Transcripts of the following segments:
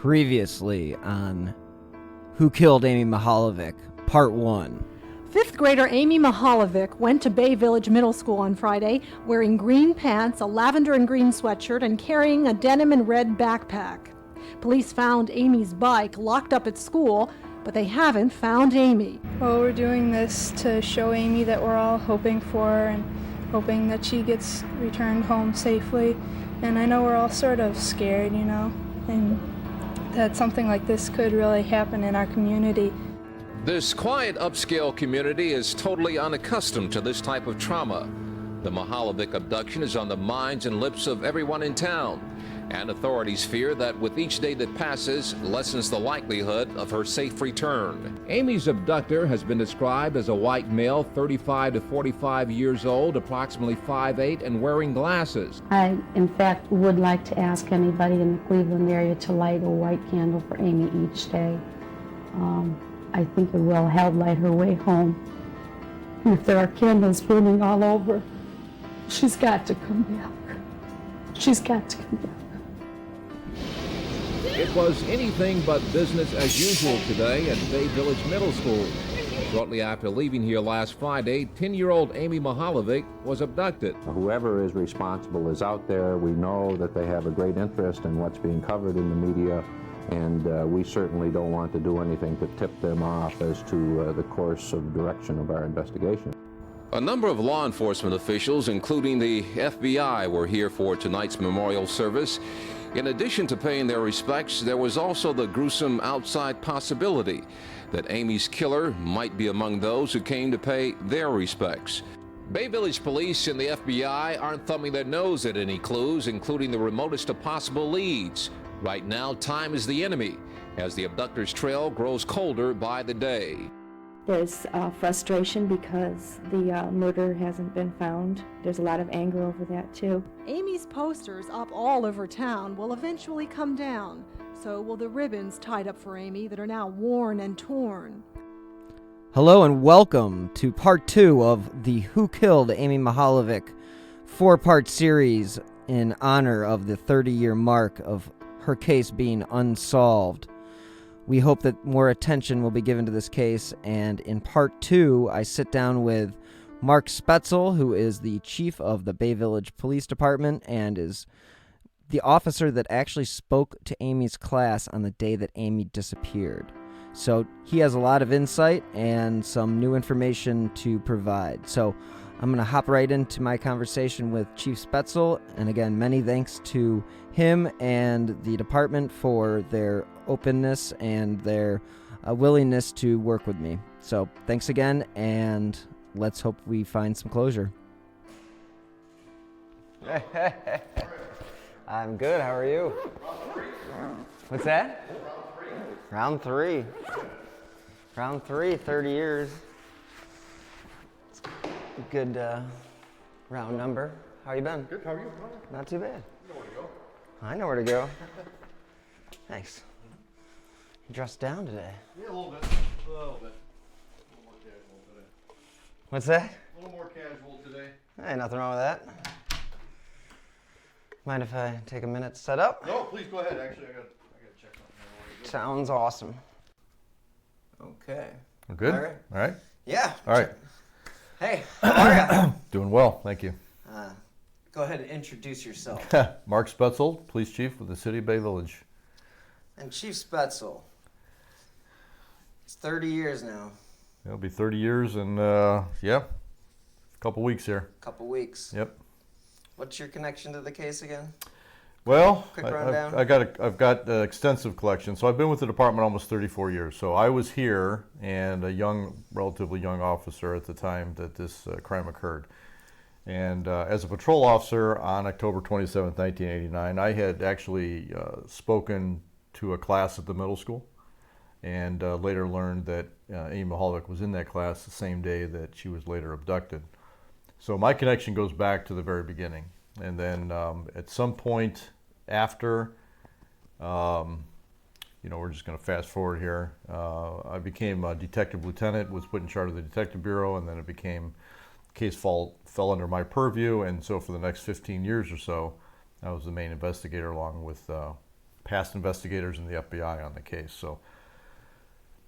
Previously on Who Killed Amy Mihaljevic, Part 1. Fifth grader Amy Mihaljevic went to Bay Village Middle School on Friday wearing green pants, a lavender and green sweatshirt, and carrying a denim and red backpack. Police found Amy's bike locked up at school, but they haven't found Amy. Well, we're doing this to show Amy that we're all hoping for her and hoping that she gets returned home safely. And I know we're all sort of scared, and that something like this could really happen in our community. This quiet, upscale community is totally unaccustomed to this type of trauma. The Mihaljevic abduction is on the minds and lips of everyone in town, and authorities fear that with each day that passes, lessens the likelihood of her safe return. Amy's abductor has been described as a white male, 35 to 45 years old, approximately 5'8", and wearing glasses. I, in fact, would like to ask anybody in the Cleveland area to light a white candle for Amy each day. I think it will help light her way home. And if there are candles burning all over, she's got to come back. She's got to come back. It was anything but business as usual today at Bay Village Middle School. Shortly after leaving here last Friday, 10-year-old Amy Mihaljevic was abducted. Whoever is responsible is out there. We know that they have a great interest in what's being covered in the media, and we certainly don't want to do anything to tip them off as to the course of direction of our investigation. A number of law enforcement officials, including the FBI, were here for tonight's memorial service. In addition to paying their respects, there was also the gruesome outside possibility that Amy's killer might be among those who came to pay their respects. Bay Village Police and the FBI aren't thumbing their nose at any clues, including the remotest of possible leads. Right now, time is the enemy, as the abductor's trail grows colder by the day. There's frustration because the murder hasn't been found. There's a lot of anger over that, too. Amy's posters up all over town will eventually come down. So will the ribbons tied up for Amy that are now worn and torn. Hello and welcome to Part 2 of the Who Killed Amy Mihaljevic 4-part series in honor of the 30-year mark of her case being unsolved. We hope that more attention will be given to this case, and in Part 2, I sit down with Mark Spaetzel, who is the chief of the Bay Village Police Department and is the officer that actually spoke to Amy's class on the day that Amy disappeared. So he has a lot of insight and some new information to provide. So I'm going to hop right into my conversation with Chief Spaetzel, and again, many thanks to him and the department for their openness and their willingness to work with me. So thanks again, and let's hope we find some closure. I'm good. How are you? What's that? Round three. Round three, 30 years. It's a good round number. How you been? Good. How are you? Not too bad. You know where to go. I know where to go. Thanks. You dressed down today. Yeah, a little bit. A little bit. A little more casual today. What's that? A little more casual today. Hey, nothing wrong with that. Mind if I take a minute to set up? No, please go ahead. Actually, I got to check something. Sounds awesome. Okay. We're good? All right. All right? Yeah. All right. Hey, how are you? Doing well, thank you. Go ahead and introduce yourself. Mark Spaetzel, Police Chief with the City of Bay Village. And Chief Spaetzel. It's 30 years now. It'll be 30 years and, a couple weeks here. Couple weeks. Yep. What's your connection to the case again? Well, Quick rundown. I've got an extensive collection. So I've been with the department almost 34 years. So I was here and relatively young officer at the time that this crime occurred. And as a patrol officer on October 27, 1989, I had actually spoken to a class at the middle school, and later learned that Amy Mihaljevic was in that class the same day that she was later abducted. So my connection goes back to the very beginning. And then at some point after, we're just going to fast forward here, I became a detective lieutenant, was put in charge of the detective bureau, and then it became case fell under my purview, and so for the next 15 years or so, I was the main investigator along with past investigators in the FBI on the case. So,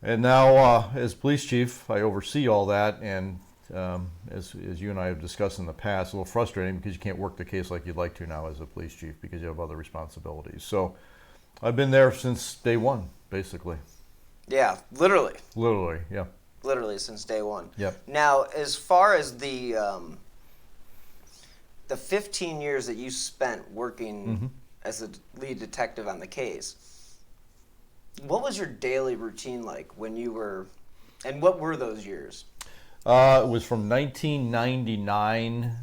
and now as police chief, I oversee all that, and as you and I have discussed in the past, a little frustrating because you can't work the case like you'd like to now as a police chief because you have other responsibilities. So I've been there since day one, basically. Yeah, literally. Literally, yeah. Literally since day one. Yep. Now, as far as the 15 years that you spent working as a lead detective on the case, what was your daily routine like when you were, and what were those years? It was from 1999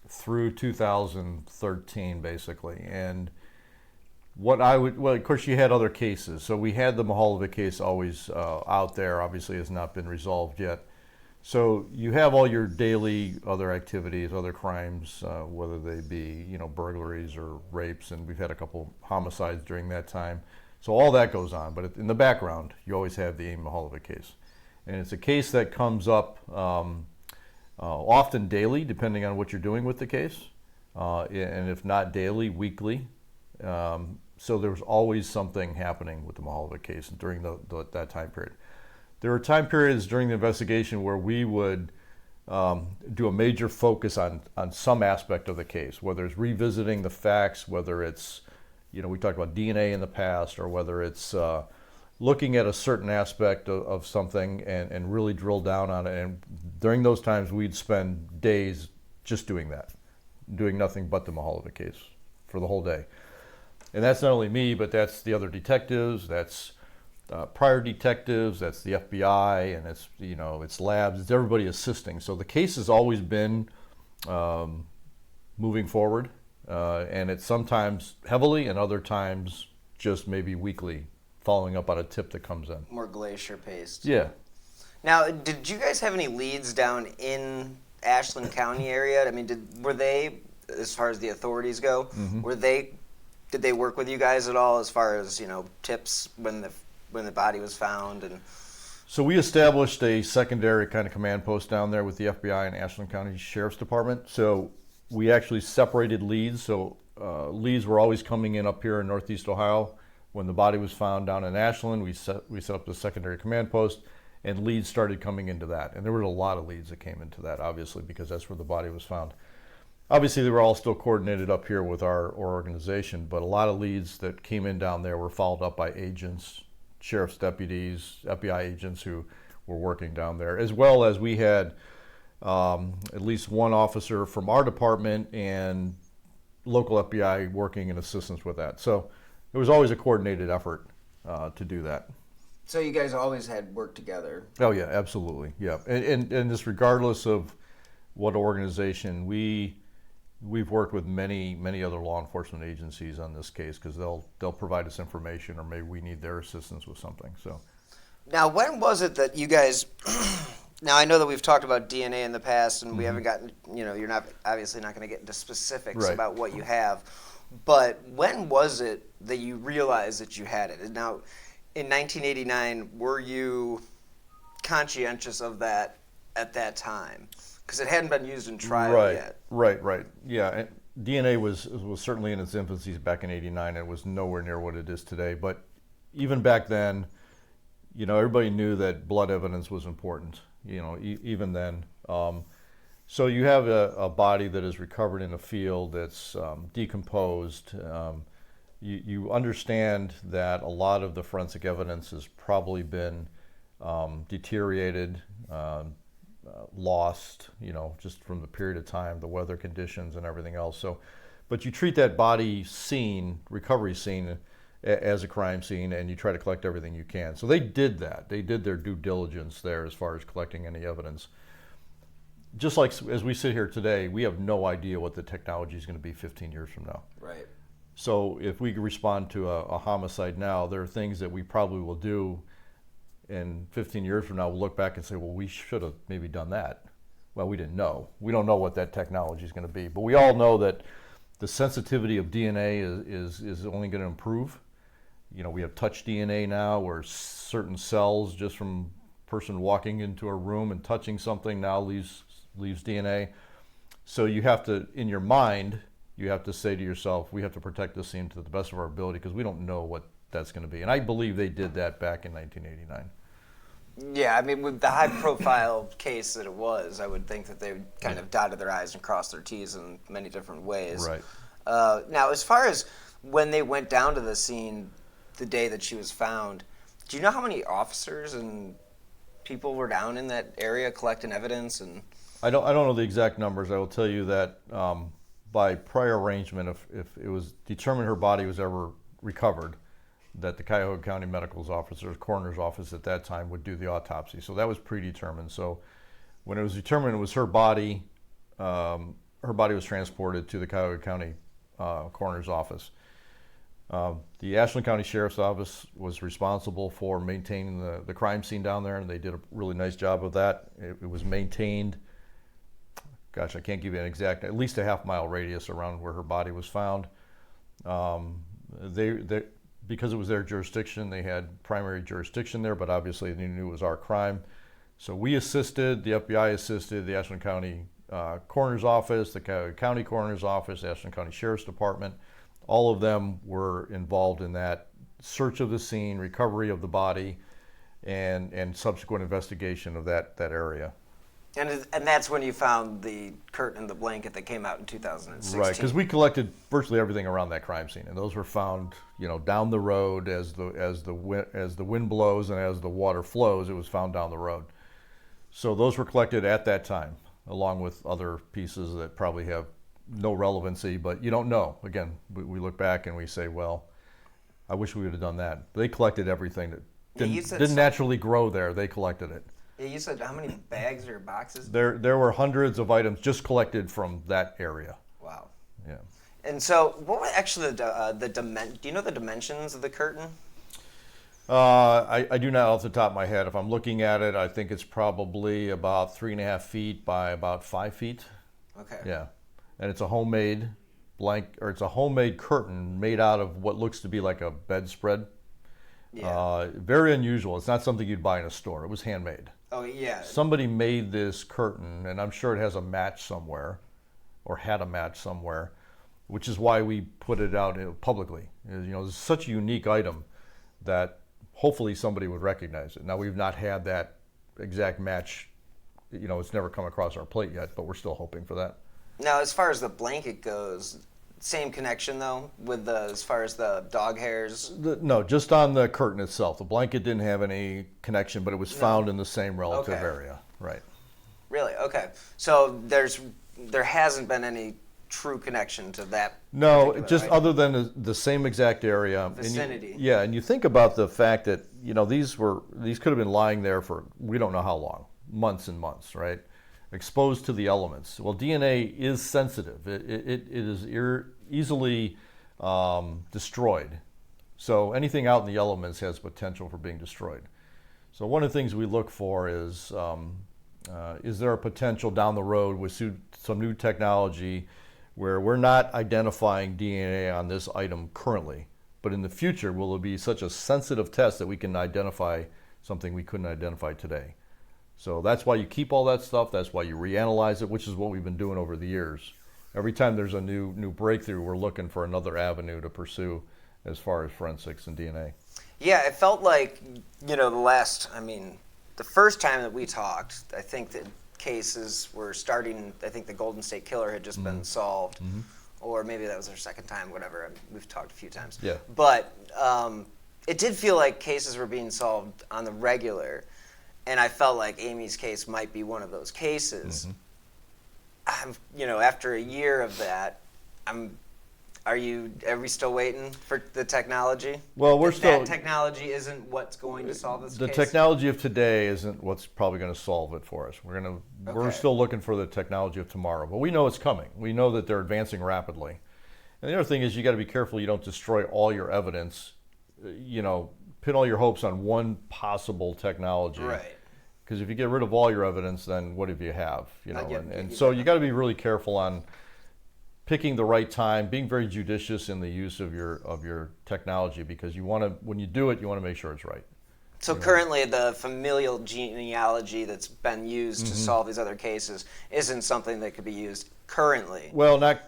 through 2013, basically. And what I would, well, of course, you had other cases. So we had the Mihaljevic case always out there, obviously has not been resolved yet. So you have all your daily other activities, other crimes, whether they be, you know, burglaries or rapes, and we've had a couple homicides during that time. So all that goes on, but in the background, you always have the Amy Mihaljevic case. And it's a case that comes up often daily, depending on what you're doing with the case, and if not daily, weekly. So there was always something happening with the Mihaljevic case during that time period. There were time periods during the investigation where we would do a major focus on some aspect of the case, whether it's revisiting the facts, whether it's, you know, we talked about DNA in the past, or whether it's looking at a certain aspect of something and really drill down on it. And during those times, we'd spend days just doing that, doing nothing but the Mihaljevic case for the whole day. And that's not only me, but that's the other detectives, that's prior detectives, that's the FBI, and it's, you know, it's labs, it's everybody assisting. So the case has always been moving forward, and it's sometimes heavily and other times just maybe weekly, following up on a tip that comes in. More glacier paced. Yeah. Now, did you guys have any leads down in Ashland County area? I mean, were they, as far as the authorities go, did they work with you guys at all as far as, you know, tips when the body was found? And so we established a secondary kind of command post down there with the FBI and Ashland County Sheriff's Department. So we actually separated leads. So leads were always coming in up here in Northeast Ohio. When the body was found down in Ashland, we set up the secondary command post, and leads started coming into that. And there were a lot of leads that came into that, obviously, because that's where the body was found. Obviously, they were all still coordinated up here with our organization, but a lot of leads that came in down there were followed up by agents, sheriff's deputies, FBI agents who were working down there, as well as we had at least one officer from our department and local FBI working in assistance with that. So it was always a coordinated effort to do that. so you guys always had worked together. Oh yeah, absolutely, yeah. And just regardless of what organization, we've worked with many other law enforcement agencies on this case because they'll provide us information, or maybe we need their assistance with something. So Now, when was it that you guys? Now, I know that we've talked about DNA in the past, and we haven't gotten, you know, you're not obviously not going to get into specifics Right. about what you have, but when was it that you realized that you had it? And now, in 1989, were you conscientious of that at that time? Because it hadn't been used in trial yet. Right. Yeah, and DNA was certainly in its infancy back in '89. It was nowhere near what it is today. But even back then, you know, everybody knew that blood evidence was important. You know, even then. So you have a body that is recovered in a field that's decomposed. You understand that a lot of the forensic evidence has probably been deteriorated, lost, you know, just from the period of time, the weather conditions and everything else. So, but you treat that body scene, recovery scene, as a crime scene, and you try to collect everything you can. So they did that. They did their due diligence there as far as collecting any evidence. Just like as we sit here today, we have no idea what the technology is going to be 15 years from now. Right. So if we respond to a homicide now, there are things that we probably will do in 15 years from now. We'll look back and say, well, we should have maybe done that. Well, we didn't know. We don't know what that technology is going to be. But we all know that the sensitivity of DNA is only going to improve. You know, we have touch DNA now, where certain cells just from a person walking into a room and touching something now leaves DNA. So you have to, in your mind, you have to say to yourself, we have to protect this scene to the best of our ability because we don't know what that's going to be. And I believe they did that back in 1989. Yeah, I mean, with the high-profile case that it was, I would think that they kind of dotted their I's and crossed their T's in many different ways. Right. Now, as far as when they went down to the scene the day that she was found, do you know how many officers and people were down in that area collecting evidence? And I don't know the exact numbers. I will tell you that by prior arrangement, if it was determined her body was ever recovered, that the Cuyahoga County Medical's officers, coroner's office at that time would do the autopsy. So that was predetermined. So when it was determined it was her body was transported to the Cuyahoga County coroner's office. The Ashland County Sheriff's Office was responsible for maintaining the crime scene down there, and they did a really nice job of that. It was maintained, gosh, I can't give you an exact, at least a half-mile radius around where her body was found. Because it was their jurisdiction, they had primary jurisdiction there, but obviously they knew it was our crime. So we assisted, the FBI assisted, the Ashland County Coroner's Office, the Cuyahoga County Coroner's Office, the Ashland County Sheriff's Department. All of them were involved in that search of the scene, recovery of the body, and subsequent investigation of that area. And that's when you found the curtain and the blanket that came out in 2016. Right, because we collected virtually everything around that crime scene, and those were found, down the road as the wind blows and as the water flows. It was found down the road. So those were collected at that time, along with other pieces that probably have no relevancy, but you don't know. Again, we look back and we say, well, I wish we would have done that. They collected everything that didn't naturally grow there. They collected it. Yeah, you said how many bags or boxes? There were hundreds of items just collected from that area. Wow. Yeah. And so, what were actually do you know the dimensions of the curtain? I do not off the top of my head. If I'm looking at it, I think it's probably about 3.5 feet by about 5 feet. Okay. Yeah, and it's a homemade it's a homemade curtain made out of what looks to be like a bedspread. Yeah. Very unusual. It's not something you'd buy in a store. It was handmade. Oh, yeah. Somebody made this curtain, and I'm sure it has a match somewhere, or had a match somewhere, which is why we put it out publicly. It's such a unique item that hopefully somebody would recognize it. Now, we've not had that exact match. It's never come across our plate yet, but we're still hoping for that. Now, as far as the blanket goes, same connection though with as far as the dog hairs? No, just on the curtain itself. The blanket didn't have any connection, but it was found in the same relative area. Right. Really? Okay. So there hasn't been any true connection to that. No, just item. Other than the same exact area. Vicinity. And you think about the fact that these could have been lying there for we don't know how long, months and months, right? Exposed to the elements. Well, DNA is sensitive. It is easily destroyed. So anything out in the elements has potential for being destroyed. So one of the things we look for is there a potential down the road with some new technology where we're not identifying DNA on this item currently, but in the future will it be such a sensitive test that we can identify something we couldn't identify today. So that's why you keep all that stuff. That's why you reanalyze it, which is what we've been doing over the years. Every time there's a new breakthrough, we're looking for another avenue to pursue as far as forensics and DNA. Yeah, it felt like, the first time that we talked, I think that cases were starting, I think the Golden State Killer had just been solved, or maybe that was our second time, whatever. We've talked a few times. Yeah. But it did feel like cases were being solved on the regular. And I felt like Amy's case might be one of those cases. After a year of that, are we still waiting for the technology? Well, that technology isn't what's going to solve this case? The technology of today isn't what's probably going to solve it for us. We're still looking for the technology of tomorrow, but we know it's coming. We know that they're advancing rapidly. And the other thing is you got to be careful you don't destroy all your evidence, pin all your hopes on one possible technology. Right. Because if you get rid of all your evidence, then what do you have? So you got to be really careful on picking the right time, being very judicious in the use of your technology, because when you do it, you want to make sure it's right. So currently the familial genealogy that's been used to solve these other cases isn't something that could be used currently. Well, not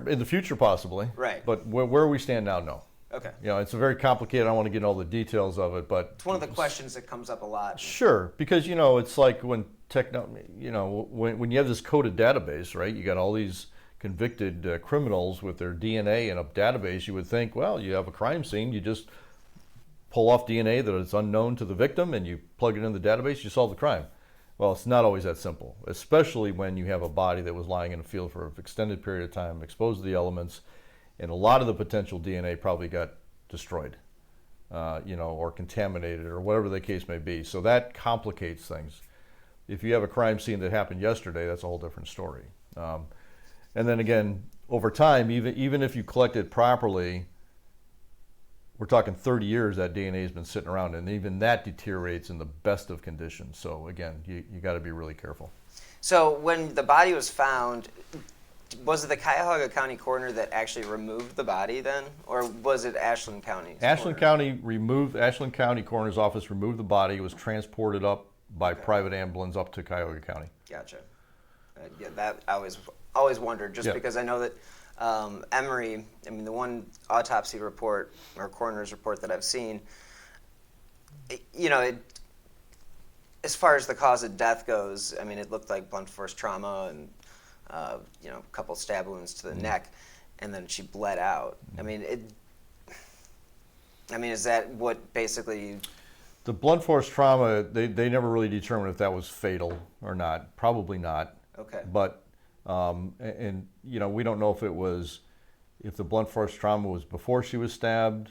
in the future possibly. Right. But where we stand now, no. Okay. It's a very complicated. I don't want to get into all the details of it, but It's one of the questions that comes up a lot. Sure, because it's like when when you have this coded database, right? You got all these convicted criminals with their DNA in a database. You would think, well, you have a crime scene, you just pull off DNA that is unknown to the victim and you plug it in the database, you solve the crime. Well, it's not always that simple, especially when you have a body that was lying in a field for an extended period of time, exposed to the elements, and a lot of the potential DNA probably got destroyed, or contaminated or whatever the case may be. So that complicates things. If you have a crime scene that happened yesterday, that's a whole different story. And then again, over time, even if you collect it properly, we're talking 30 years that DNA has been sitting around, and even that deteriorates in the best of conditions. So again, you got to be really careful. So when the body was found, was it the Cuyahoga County coroner that actually removed the body then, or was it Ashland County? Ashland County Coroner's Office removed the body. It was transported up by private ambulance up to Cuyahoga County. Gotcha. That I always wondered, just because I know that Emory, the one autopsy report or coroner's report that I've seen, as far as the cause of death goes, it looked like blunt force trauma and a couple stab wounds to the neck, and then she bled out. Is that what basically? The blunt force trauma, they never really determined if that was fatal or not. Probably not. Okay. But we don't know if the blunt force trauma was before she was stabbed,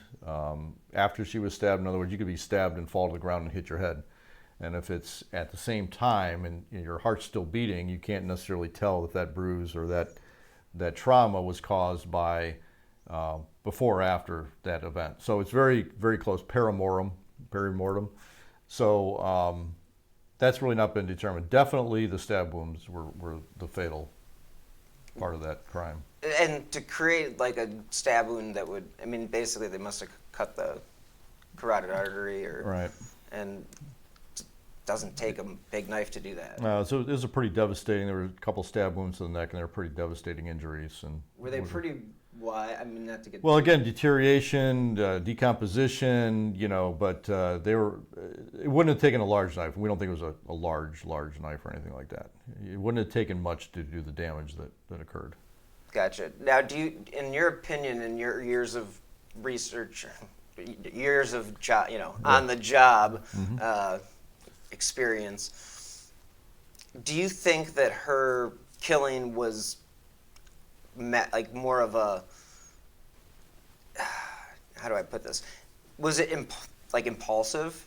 after she was stabbed. In other words, you could be stabbed and fall to the ground and hit your head. And if it's at the same time and your heart's still beating, you can't necessarily tell if that bruise or that trauma was caused by before or after that event. So it's very, very close, perimortem. So that's really not been determined. Definitely the stab wounds were the fatal part of that crime. And to create like a stab wound that would, basically they must have cut the carotid artery right. And it doesn't take a big knife to do that. So it was a pretty devastating, there were a couple stab wounds to the neck and they were pretty devastating injuries. And were they pretty wide? Not to get... Well, again, deterioration, decomposition, but it wouldn't have taken a large knife. We don't think it was a large knife or anything like that. It wouldn't have taken much to do the damage that occurred. Gotcha. Now, do you, in your opinion, in your years of research, years of on the job experience, do you think that her killing was more of a, how do I put this? Was it impulsive?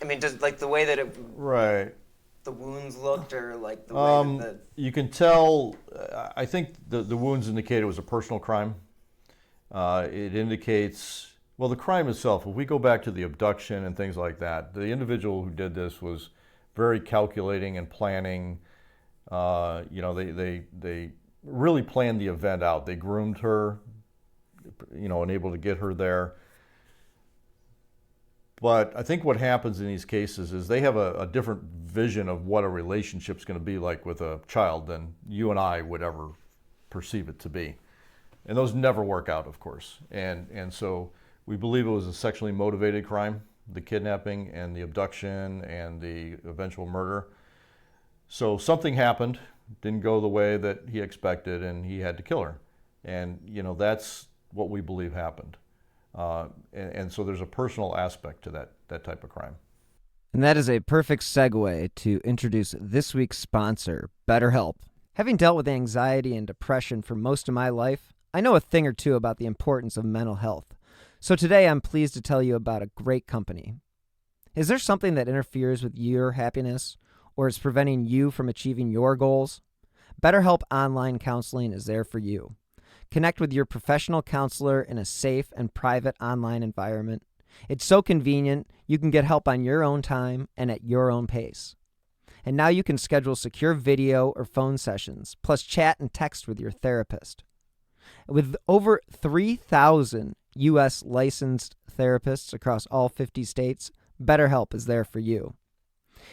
Does the way that it right the wounds looked, or the way that you can tell. I think the wounds indicated it was a personal crime. It indicates, well, the crime itself. If we go back to the abduction and things like that, the individual who did this was very calculating and planning. They really planned the event out. They groomed her, and able to get her there. But I think what happens in these cases is they have a different vision of what a relationship's going to be like with a child than you and I would ever perceive it to be. And those never work out, of course. And so we believe it was a sexually motivated crime, the kidnapping and the abduction and the eventual murder. So something happened, didn't go the way that he expected, and he had to kill her. And, that's what we believe happened. And so there's a personal aspect to that type of crime. And that is a perfect segue to introduce this week's sponsor, BetterHelp. Having dealt with anxiety and depression for most of my life, I know a thing or two about the importance of mental health. So today I'm pleased to tell you about a great company. Is there something that interferes with your happiness or is preventing you from achieving your goals? BetterHelp Online Counseling is there for you. Connect with your professional counselor in a safe and private online environment. It's so convenient, you can get help on your own time and at your own pace. And now you can schedule secure video or phone sessions, plus chat and text with your therapist. With over 3,000 U.S. licensed therapists across all 50 states, BetterHelp is there for you.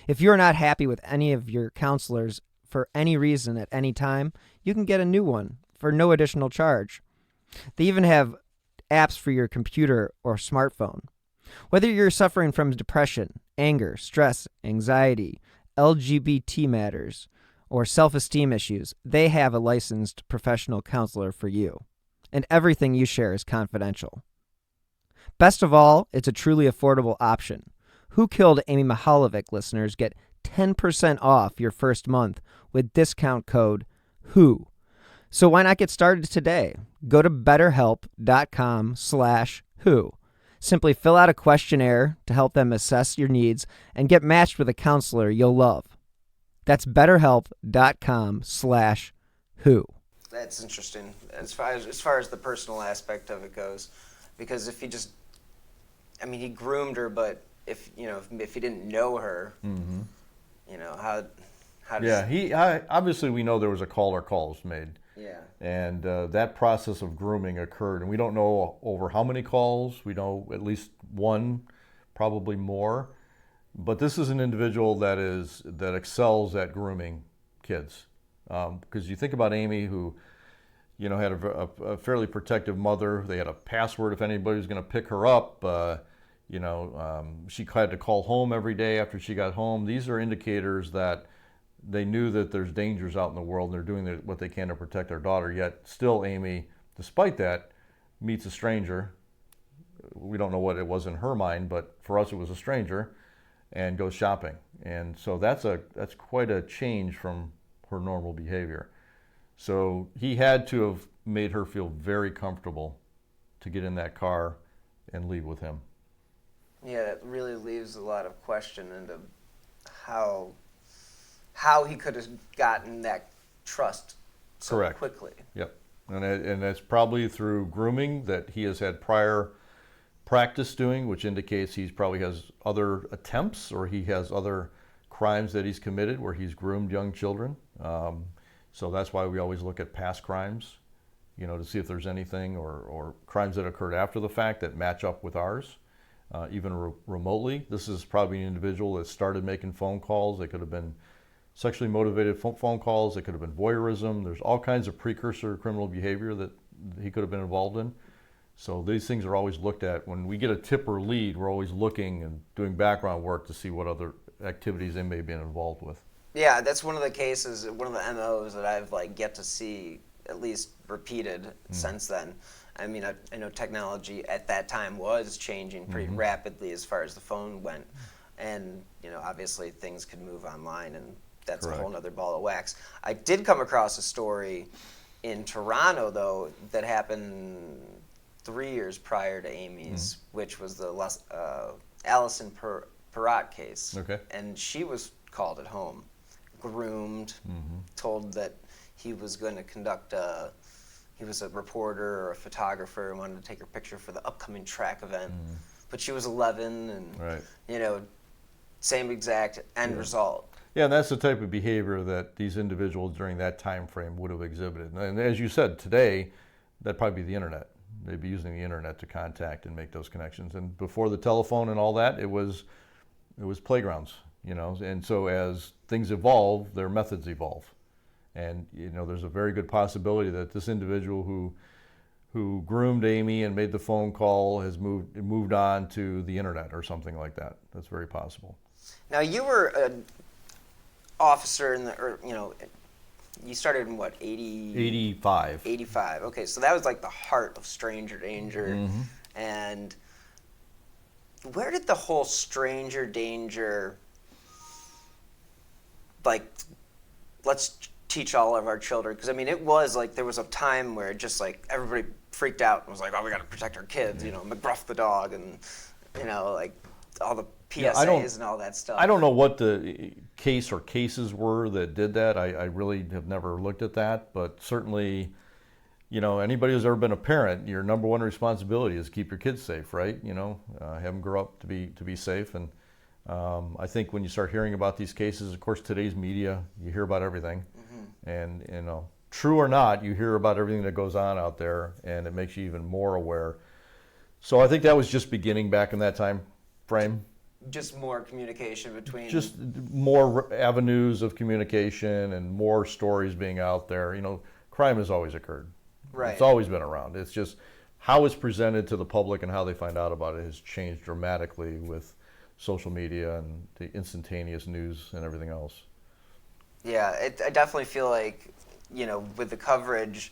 If you're not happy with any of your counselors for any reason at any time, you can get a new one for no additional charge. They even have apps for your computer or smartphone. Whether you're suffering from depression, anger, stress, anxiety, LGBT matters, or self-esteem issues, they have a licensed professional counselor for you. And everything you share is confidential. Best of all, it's a truly affordable option. Who Killed Amy Mihaljevic listeners get 10% off your first month with discount code WHO. So why not get started today? Go to betterhelp.com/who. Simply fill out a questionnaire to help them assess your needs and get matched with a counselor you'll love. That's betterhelp.com/who. That's interesting as far as the personal aspect of it goes, because if he just, I mean, he groomed her, but if he didn't know her, how does obviously we know there was a call or calls made. Yeah. And that process of grooming occurred, and we don't know over how many calls. We know at least one, probably more. But this is an individual that excels at grooming kids. Because you think about Amy, who, had a fairly protective mother. They had a password if anybody was going to pick her up. She had to call home every day after she got home. These are indicators that they knew that there's dangers out in the world, and they're doing what they can to protect their daughter. Yet still, Amy, despite that, meets a stranger. We don't know what it was in her mind, but for us it was a stranger, and goes shopping. And so that's quite a change from her normal behavior. So he had to have made her feel very comfortable to get in that car and leave with him. Yeah, that really leaves a lot of question into how he could have gotten that trust so Correct. Quickly. Yep. And that's probably through grooming that he has had prior practice doing, which indicates he probably has other attempts, or he has other crimes that he's committed where he's groomed young children. So that's why we always look at past crimes, to see if there's anything or crimes that occurred after the fact that match up with ours, even remotely. This is probably an individual that started making phone calls. They could have been sexually motivated phone calls. It could have been voyeurism. There's all kinds of precursor criminal behavior that he could have been involved in. So these things are always looked at. When we get a tip or lead, we're always looking and doing background work to see what other activities they may have been involved with. Yeah, that's one of the cases, one of the MOs that I've yet to see at least repeated since then. I mean, I know technology at that time was changing pretty rapidly as far as the phone went. And, obviously things could move online, and that's Correct. A whole other ball of wax. I did come across a story in Toronto, though, that happened 3 years prior to Amy's, which was the Allison Perrott case. Okay. And she was called at home, groomed, told that he was going to conduct he was a reporter or a photographer and wanted to take her picture for the upcoming track event. But she was 11, and, Right. Same exact end result. Yeah, and that's the type of behavior that these individuals during that time frame would have exhibited. And as you said, today, that'd probably be the internet. They'd be using the internet to contact and make those connections. And before the telephone and all that, it was playgrounds, And so as things evolve, their methods evolve. And, there's a very good possibility that this individual who groomed Amy and made the phone call has moved on to the internet or something like that. That's very possible. Now, you were an officer you started in what, 85. 85. Okay, so that was the heart of stranger danger. And where did the whole stranger danger, let's teach all of our children, because it was there was a time where it just everybody freaked out and was oh, we got to protect our kids, McGruff the dog, and all the PSAs and all that stuff. I don't know what the case or cases were that did that. I really have never looked at that, but certainly, anybody who's ever been a parent, your number one responsibility is keep your kids safe, right? Have them grow up to be safe. And I think when you start hearing about these cases, of course, today's media, you hear about everything. And, true or not, you hear about everything that goes on out there, and it makes you even more aware. So I think that was just beginning back in that time frame. just more communication between. Just more avenues of communication and more stories being out there. You know, crime has always occurred. Right. It's always been around. It's just how it's presented to the public and how they find out about it has changed dramatically with social media and the instantaneous news and everything else. Yeah, I definitely feel like, you know, with the coverage,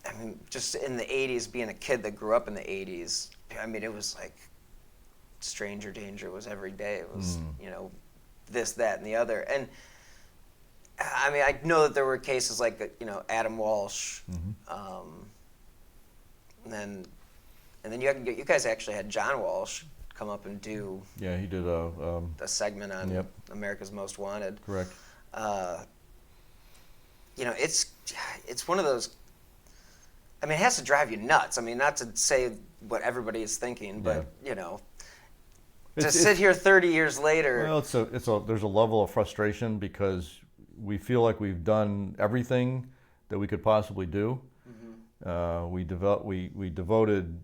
I mean, just in the 80s, being a kid that grew up in the 80s, I mean, it was like stranger danger was every day. It was, you know, this, that, and the other. And I mean, I know that there were cases like, you know, Adam Walsh, and then you guys actually had John Walsh come up and do. Yeah, he did a segment on America's Most Wanted. Correct. You know, it's one of those. I mean, it has to drive you nuts. I mean, not to say what everybody is thinking, but you know, to sit here 30 years later. Well, there's a level of frustration because we feel like we've done everything that we could possibly do. We devoted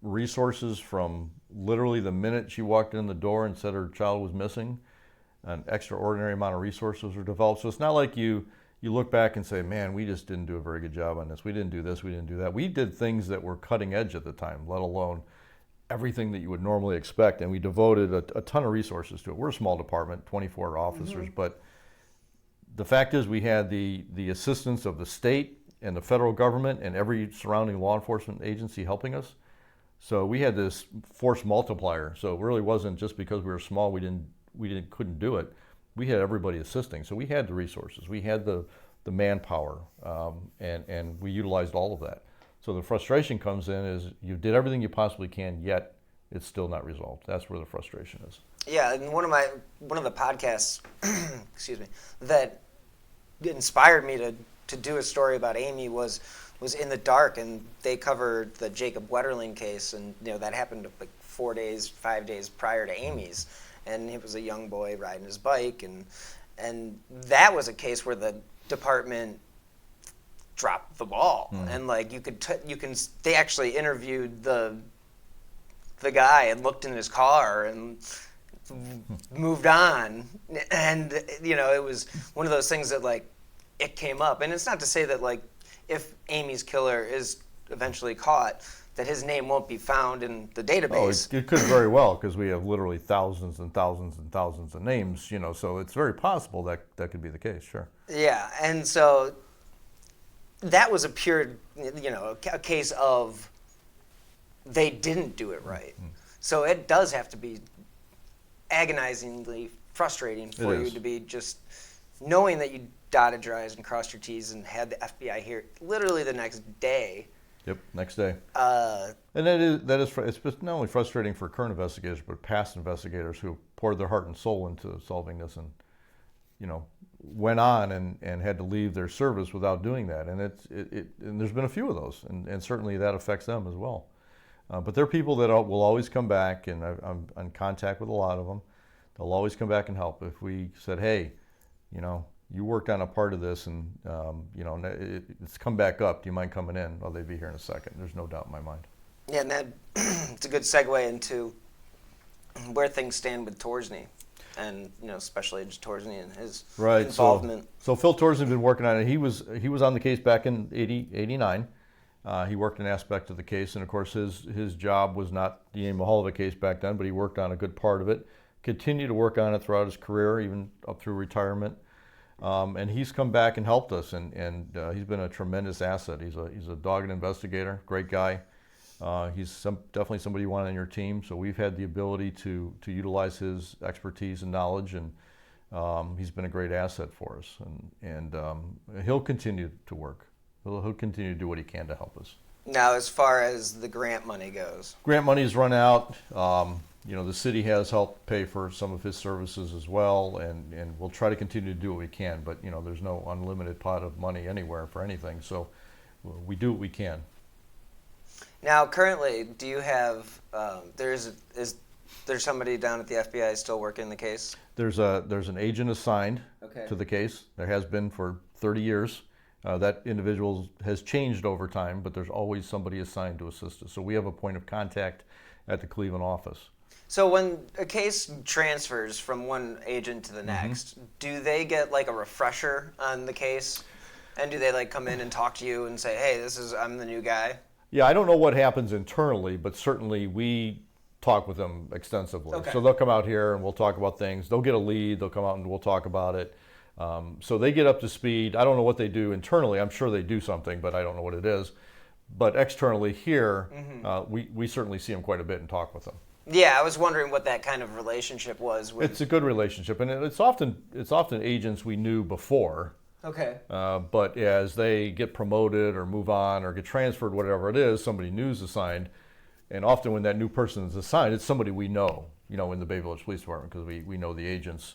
resources from literally the minute she walked in the door and said her child was missing. An extraordinary amount of resources were developed. So it's not like you look back and say, man, we just didn't do a very good job on this. We didn't do this, we didn't do that. We did things that were cutting edge at the time, let alone everything that you would normally expect. And we devoted a ton of resources to it. We're a small department, 24 officers, but the fact is we had the assistance of the state and the federal government and every surrounding law enforcement agency helping us. So we had this force multiplier. So it really wasn't just because we were small we couldn't do it. We had everybody assisting. So we had the resources, we had the manpower, and we utilized all of that. So the frustration comes in is you did everything you possibly can, yet it's still not resolved. That's where the frustration is. Yeah, and one of the podcasts, excuse me, that inspired me to do a story about Amy was In the Dark, and they covered the Jacob Wetterling case, and you know that happened like 5 days prior to Amy's, and he was a young boy riding his bike, and that was a case where the department dropped the ball, and like they actually interviewed the guy and looked in his car and moved on, and you know it was one of those things that like it came up, and it's not to say that like if Amy's killer is eventually caught that his name won't be found in the database. Oh, it could very well, because we have literally thousands and thousands and thousands of names, you know, so it's very possible that could be the case, sure. Yeah, and so that was a pure, you know, a case of they didn't do it right. So it does have to be agonizingly frustrating for you to be just knowing that you dotted your I's and crossed your T's and had the FBI here literally the next day. Yep, next day. And it's not only frustrating for current investigators, but past investigators who poured their heart and soul into solving this and, you know, went on and had to leave their service without doing that. And and there's been a few of those, and certainly that affects them as well. But there are people that will always come back, and I'm in contact with a lot of them. They'll always come back and help. If we said, hey, you know, you worked on a part of this, and you know, it's come back up. Do you mind coming in? Well, they'd be here in a second. There's no doubt in my mind. Yeah, and that it's a good segue into where things stand with Torsney, and you know, Special Agent Torsney and his involvement. So Phil Torsney has been working on it. He was on the case back in 89. He worked an aspect of the case, and of course his job was not the Amy Mihaljevic case back then, but he worked on a good part of it. Continued to work on it throughout his career, even up through retirement. And he's come back and helped us, and he's been a tremendous asset. He's a dogged investigator, great guy. He's definitely somebody you want on your team. So we've had the ability to utilize his expertise and knowledge, and he's been a great asset for us. And he'll continue to work. He'll continue to do what he can to help us. Now, as far as the grant money goes, grant money's run out. You know, the city has helped pay for some of his services as well, and we'll try to continue to do what we can, but you know, there's no unlimited pot of money anywhere for anything, so we do what we can. Now, currently, do you have, is there somebody down at the FBI still working the case? There's an agent assigned to the case. There has been for 30 years. That individual has changed over time, but there's always somebody assigned to assist us. So we have a point of contact at the Cleveland office. So when a case transfers from one agent to the next, do they get like a refresher on the case? And do they like come in and talk to you and say, hey, I'm the new guy? Yeah, I don't know what happens internally, but certainly we talk with them extensively. Okay. So they'll come out here and we'll talk about things. They'll get a lead, they'll come out and we'll talk about it. So they get up to speed. I don't know what they do internally. I'm sure they do something, but I don't know what it is. But externally here, we certainly see them quite a bit and talk with them. Yeah, I was wondering what that kind of relationship was with. It's a good relationship, and it's often agents we knew before. Okay. But as they get promoted or move on or get transferred, whatever it is, somebody new is assigned. And often when that new person is assigned, it's somebody we know, in the Bay Village Police Department, because we know the agents,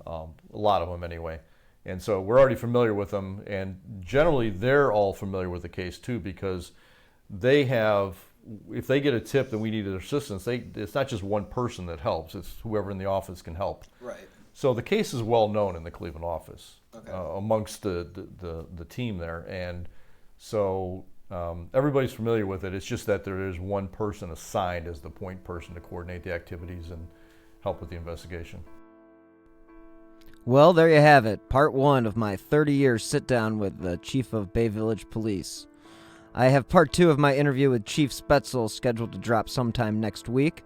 a lot of them anyway. And so we're already familiar with them, and generally they're all familiar with the case too, because they have, if they get a tip that we need assistance, it's not just one person that helps, it's whoever in the office can help. Right. So the case is well known in the Cleveland office, Okay. Amongst the team there, and so everybody's familiar with it. It's just that there is one person assigned as the point person to coordinate the activities and help with the investigation. Well, there you have it. Part 1 of my 30-year sit-down with the Chief of Bay Village Police. I have Part 2 of my interview with Chief Spaetzel scheduled to drop sometime next week.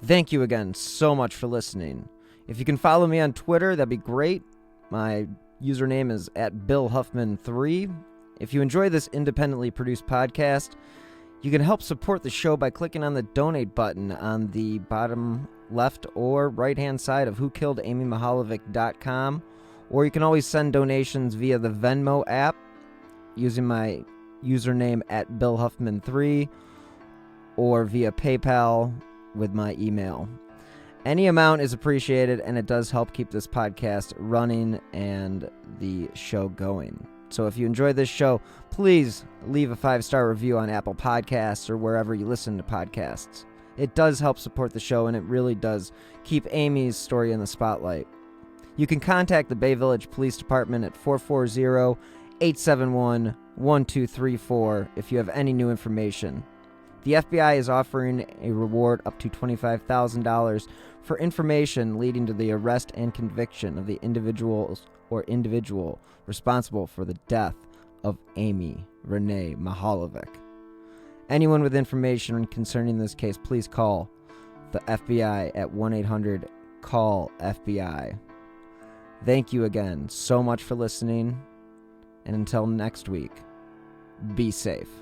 Thank you again so much for listening. If you can follow me on Twitter, that'd be great. My username is @BillHuffman3. If you enjoy this independently produced podcast, you can help support the show by clicking on the donate button on the bottom left or right-hand side of whokilledamymihaljevic.com, or you can always send donations via the Venmo app using my username @BillHuffman3 or via PayPal with my email. Any amount is appreciated, and it does help keep this podcast running and the show going. So if you enjoy this show, please leave a 5-star review on Apple Podcasts or wherever you listen to podcasts. It does help support the show, and it really does keep Amy's story in the spotlight. You can contact the Bay Village Police Department at 440-871-1234 if you have any new information. The FBI is offering a reward up to $25,000 for information leading to the arrest and conviction of the individual responsible for the death of Amy Renee Mihaljevic. Anyone with information concerning this case, please call the FBI at 1-800-CALL-FBI. Thank you again so much for listening, and until next week, be safe.